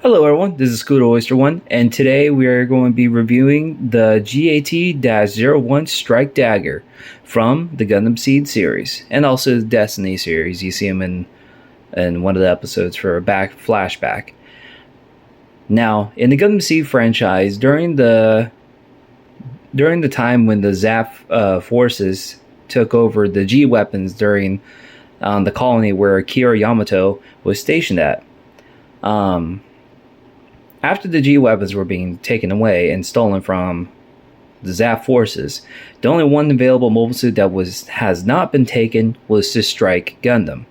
Hello everyone, this is Scooter Oyster One, and today we are going to be reviewing the GAT-01 Strike Dagger from the Gundam Seed series, and also the Destiny series. You see him in one of the episodes for a flashback. Now, in the Gundam Seed franchise, during the time when the ZAF forces took over the G weapons during the colony where Akira Yamato was stationed at. After the G weapons were being taken away and stolen from the ZAF forces, the only one available mobile suit that has not been taken was the Strike Gundam.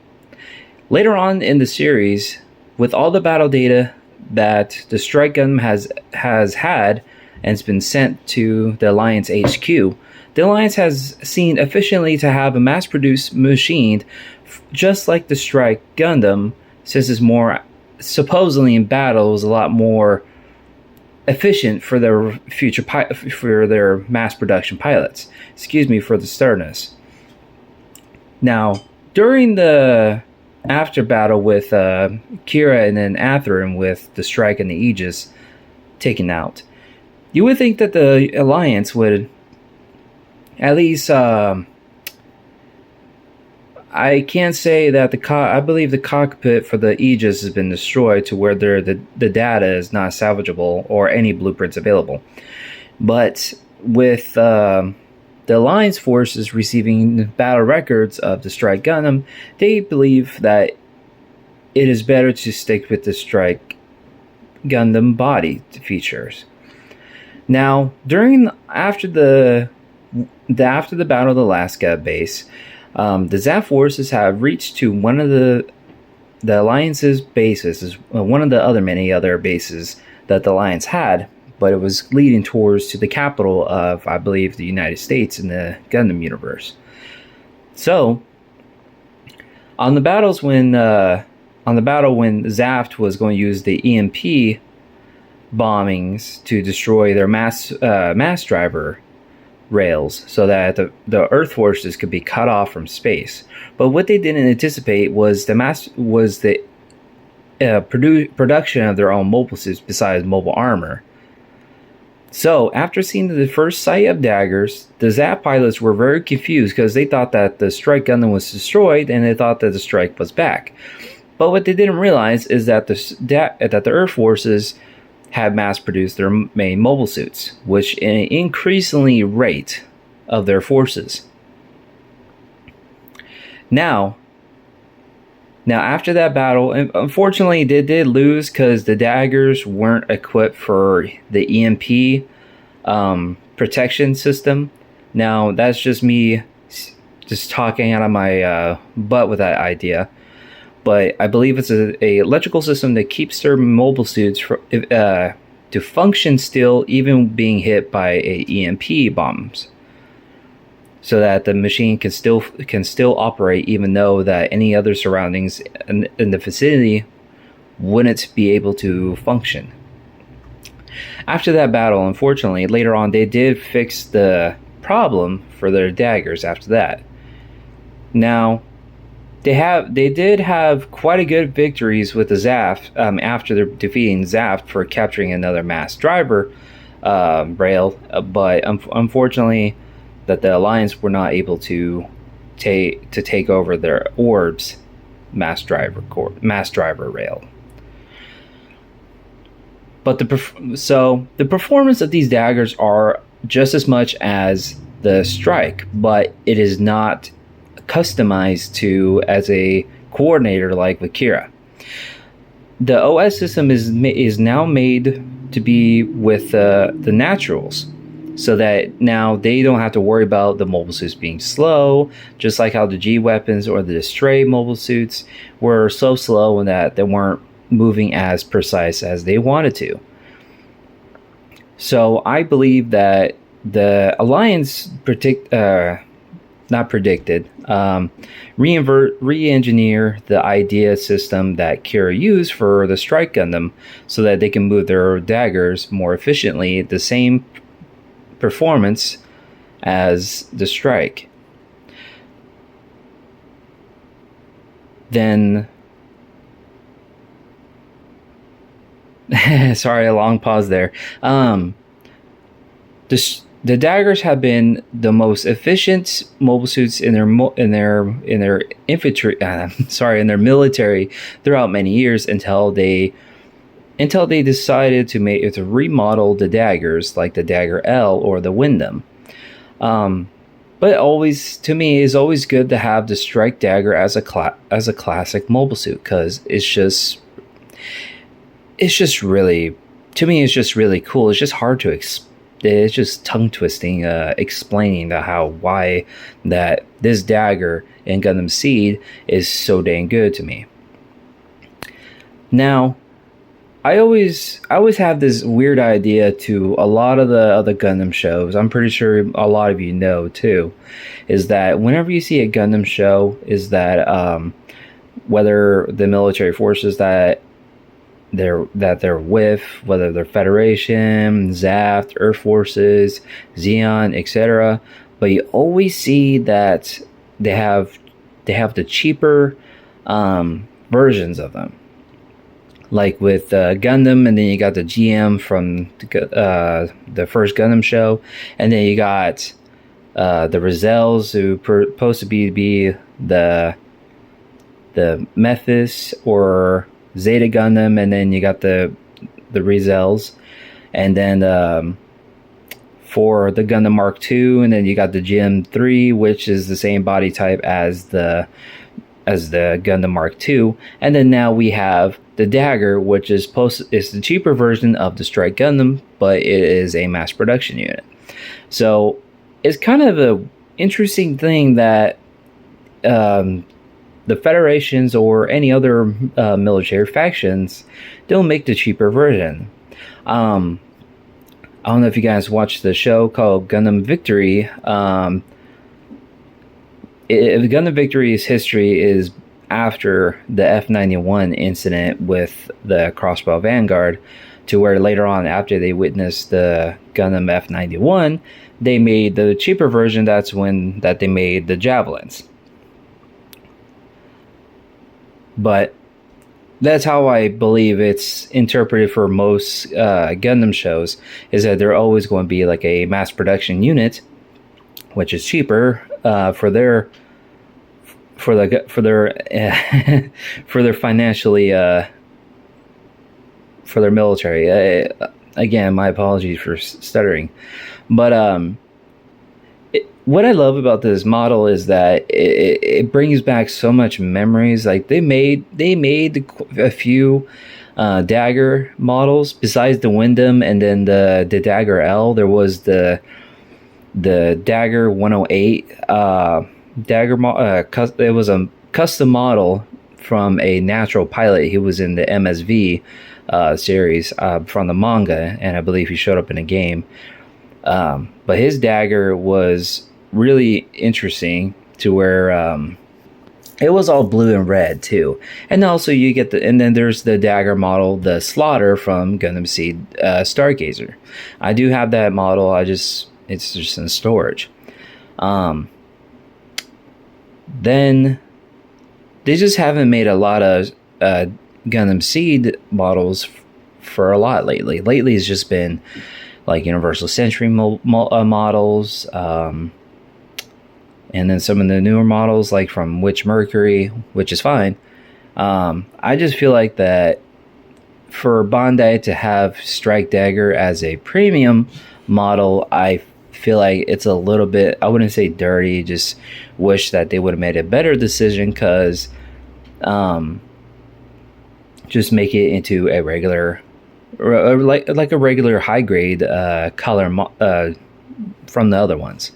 Later on in the series, with all the battle data that the Strike Gundam has had and has been sent to the Alliance HQ, the Alliance has seen efficiently to have a mass-produced machine just like the Strike Gundam, since it's more supposedly in battle is a lot more efficient for their for their mass production pilots. Excuse me for the sterness. Now, during the after battle with Kira and then Atherin with the Strike and the Aegis taken out, you would think that the Alliance would at least I can't say that I believe the cockpit for the Aegis has been destroyed to where the data is not salvageable or any blueprints available. But with the Alliance forces receiving battle records of the Strike Gundam, they believe that it is better to stick with the Strike Gundam body features. Now, after the Battle of Alaska base, the ZAF forces have reached to one of the Alliance's bases, one of the many other bases that the Alliance had, but it was leading towards to the capital of, I believe, the United States in the Gundam universe. So, on the battle when ZAF was going to use the EMP bombings to destroy their mass driver rails so that the Earth forces could be cut off from space. But what they didn't anticipate was the production of their own mobile suits besides mobile armor. So after seeing the first sight of daggers, the ZAP pilots were very confused because they thought that the Strike Gundam was destroyed and they thought that the Strike was back. But what they didn't realize is that the Earth forces have mass-produced their main mobile suits, which an increasingly rate of their forces. Now after that battle, unfortunately they did lose because the daggers weren't equipped for the EMP protection system. Now that's just me just talking out of my butt with that idea. But I believe it's a electrical system that keeps their mobile suits to function still, even being hit by EMP bombs, so that the machine can still operate, even though that any other surroundings in the vicinity wouldn't be able to function. After that battle, unfortunately, later on they did fix the problem for their daggers. After that, now. They did have quite a good victories with the ZAF after they're defeating ZAF for capturing another mass driver rail, but unfortunately, that the Alliance were not able to take over their Orbs mass driver rail. But the performance of these daggers are just as much as the Strike, but it is not customized to as a coordinator like with Kira. The OS system is now made to be with the naturals, so that now they don't have to worry about the mobile suits being slow, just like how the G weapons or the Stray mobile suits were so slow and that they weren't moving as precise as they wanted to. So I believe that the Alliance re-engineer the idea system that Kira used for the Strike Gundam so that they can move their daggers more efficiently at the same performance as the Strike. Then Sorry, a long pause there. Um, the daggers have been the most efficient mobile suits in their infantry. Sorry, in their military throughout many years until they decided to remodel the daggers like the Dagger L or the Wyndham. Um, but always to me is always good to have the Strike Dagger as as a classic mobile suit because it's just really to me it's just really cool. It's just hard to it's just tongue twisting explaining why that this dagger in Gundam Seed is so dang good to me. Now, I always have this weird idea to a lot of the other Gundam shows. I'm pretty sure a lot of you know too, is that whenever you see a Gundam show, is that whether the military forces they're with, whether they're Federation, Zaft, Earth Forces, Xeon, etc. But you always see that they have the cheaper versions of them, like with Gundam, and then you got the GM from the first Gundam show, and then you got the Rizels who supposed to be the Mephis or Zeta Gundam, and then you got the Rizels, and then for the Gundam Mark II, and then you got the GM3, which is the same body type as the Gundam Mark II, and then now we have the Dagger, which is the cheaper version of the Strike Gundam, but it is a mass production unit. So it's kind of a interesting thing that the Federations or any other military factions don't make the cheaper version. I don't know if you guys watched the show called Gundam Victory. Gundam Victory's history is after the F-91 incident with the Crossbow Vanguard, to where later on, after they witnessed the Gundam F-91, they made the cheaper version. That's when they made the Javelins. But that's how I believe it's interpreted for most Gundam shows, is that they're always going to be like a mass production unit, which is cheaper for their financially for their military. Again, my apologies for stuttering, but what I love about this model is that it brings back so much memories. Like they made a few Dagger models besides the Wyndham, and then the Dagger L. There was the Dagger 108 Dagger. It was a custom model from a natural pilot. He was in the MSV series from the manga, and I believe he showed up in a game. But his dagger was really interesting, to where it was all blue and red too. And also you get and then there's the dagger model, the Slaughter from Gundam Seed Stargazer. I do have that model. It's just in storage. Then they just haven't made a lot of Gundam Seed models for a lot lately. Lately it's just been like Universal Century models, and then some of the newer models like from Witch Mercury, which is fine. I just feel like that for Bandai to have Strike Dagger as a premium model, I feel like it's a little bit, I wouldn't say dirty, just wish that they would have made a better decision, because just make it into a regular, like a regular high grade color from the other ones.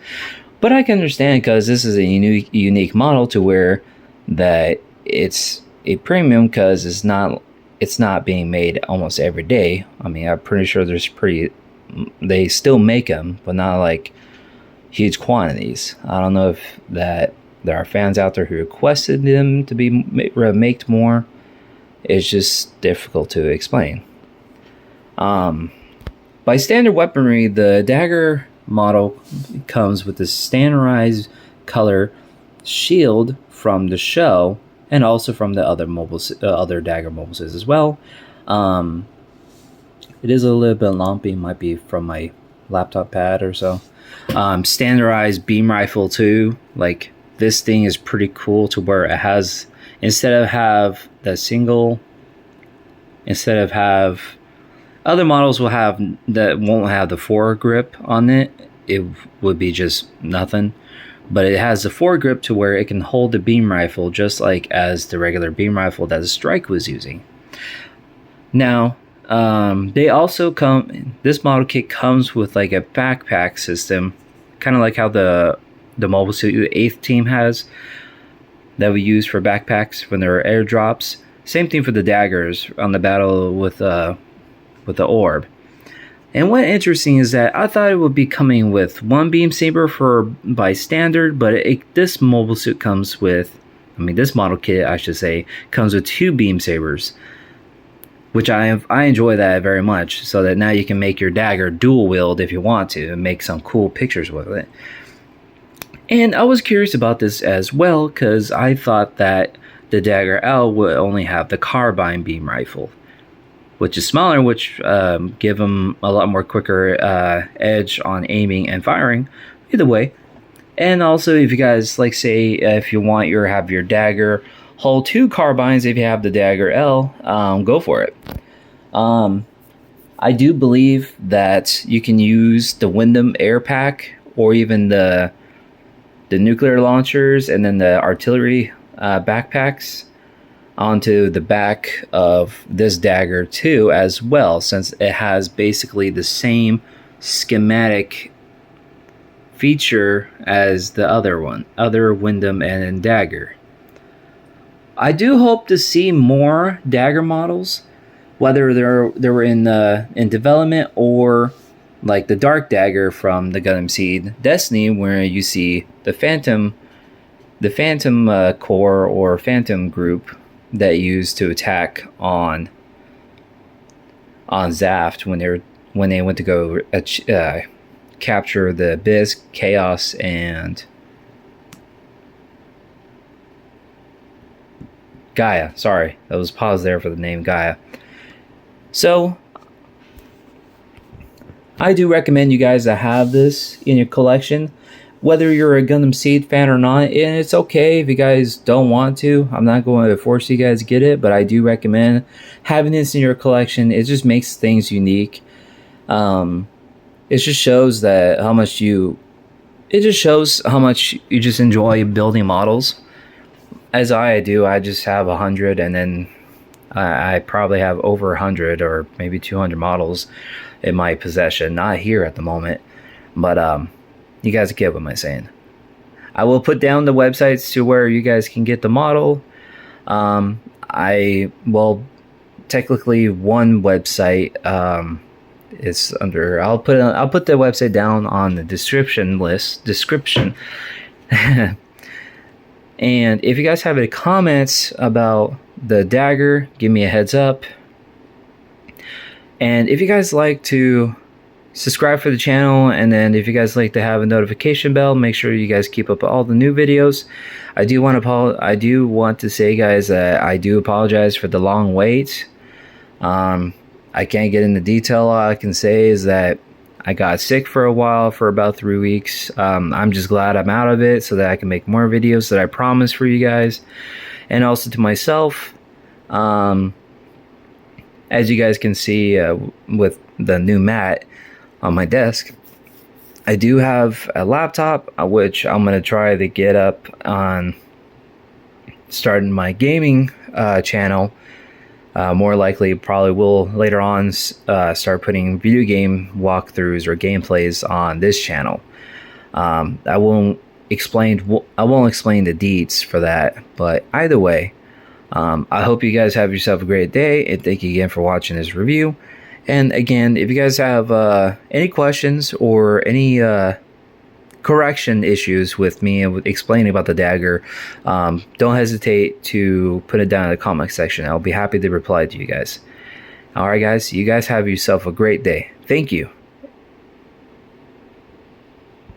But I can understand, because this is a unique model, to where that it's a premium, because it's not being made almost every day. I mean, I'm pretty sure they still make them, but not like huge quantities. I don't know if that there are fans out there who requested them to be made more. It's just difficult to explain. By standard weaponry, the Dagger model comes with the standardized color shield from the show, and also from the other Dagger mobiles as well. It is a little bit lumpy, might be from my laptop pad or so. Standardized beam rifle too. Like, this thing is pretty cool to where it has, instead of have other models will have that won't have the foregrip on it. It would be just nothing. But it has the foregrip to where it can hold the beam rifle just like as the regular beam rifle that the Strike was using. Now, they also this model kit comes with like a backpack system, kind of like how the mobile suit 8th team has, that we use for backpacks when there are airdrops. Same thing for the daggers on the battle with the orb. And what interesting is that I thought it would be coming with one beam saber by standard, but this mobile suit comes with, this model kit, I should say, comes with 2 beam sabers, which I enjoy that very much. So that now you can make your dagger dual wield if you want to, and make some cool pictures with it. And I was curious about this as well, because I thought that the Dagger L would only have the carbine beam rifle, which is smaller, which give them a lot more quicker edge on aiming and firing. Either way. And also, if you guys, like, say, if you want have your dagger hold 2 carbines, if you have the Dagger L, go for it. I do believe that you can use the Wyndham air pack, or even the nuclear launchers, and then the artillery backpacks onto the back of this dagger too as well, since it has basically the same schematic feature as the other Wyndham and dagger. I do hope to see more dagger models, whether they were in development, or like the Dark Dagger from the Gundam Seed Destiny, where you see the Phantom Corps or Phantom Group that used to attack on Zaft when they went to go capture the Abyss, Chaos, and Gaia. Sorry, that was pause there for the name Gaia. So I do recommend you guys to have this in your collection, whether you're a Gundam Seed fan or not. And it's okay if you guys don't want to. I'm not going to force you guys to get it, but I do recommend having this in your collection. It just makes things unique. It just shows how much you just enjoy building models. As I do, I just have 100, and then I probably have over 100 or maybe 200 models in my possession. Not here at the moment, but you guys get what I'm saying. I will put down the websites to where you guys can get the model. Technically one website is under. I'll put the website down on the description. And if you guys have any comments about the dagger, give me a heads up. And if you guys like to subscribe for the channel, and then if you guys like to have a notification bell, make sure you guys keep up all the new videos. I do want to say, guys, that I do apologize for the long wait. I can't get into detail. All I can say is that I got sick for a while, for about 3 weeks. I'm just glad I'm out of it so that I can make more videos that I promise for you guys, and also to myself. As you guys can see with the new mat on my desk, I do have a laptop, which I'm going to try to get up on starting my gaming channel. More likely, probably will later on start putting video game walkthroughs or gameplays on this channel. I won't explain the deets for that, but either way, I hope you guys have yourself a great day, and thank you again for watching this review. And again, if you guys have any questions or any correction issues with me explaining about the dagger, don't hesitate to put it down in the comment section. I'll be happy to reply to you guys. Alright guys, you guys have yourself a great day. Thank you.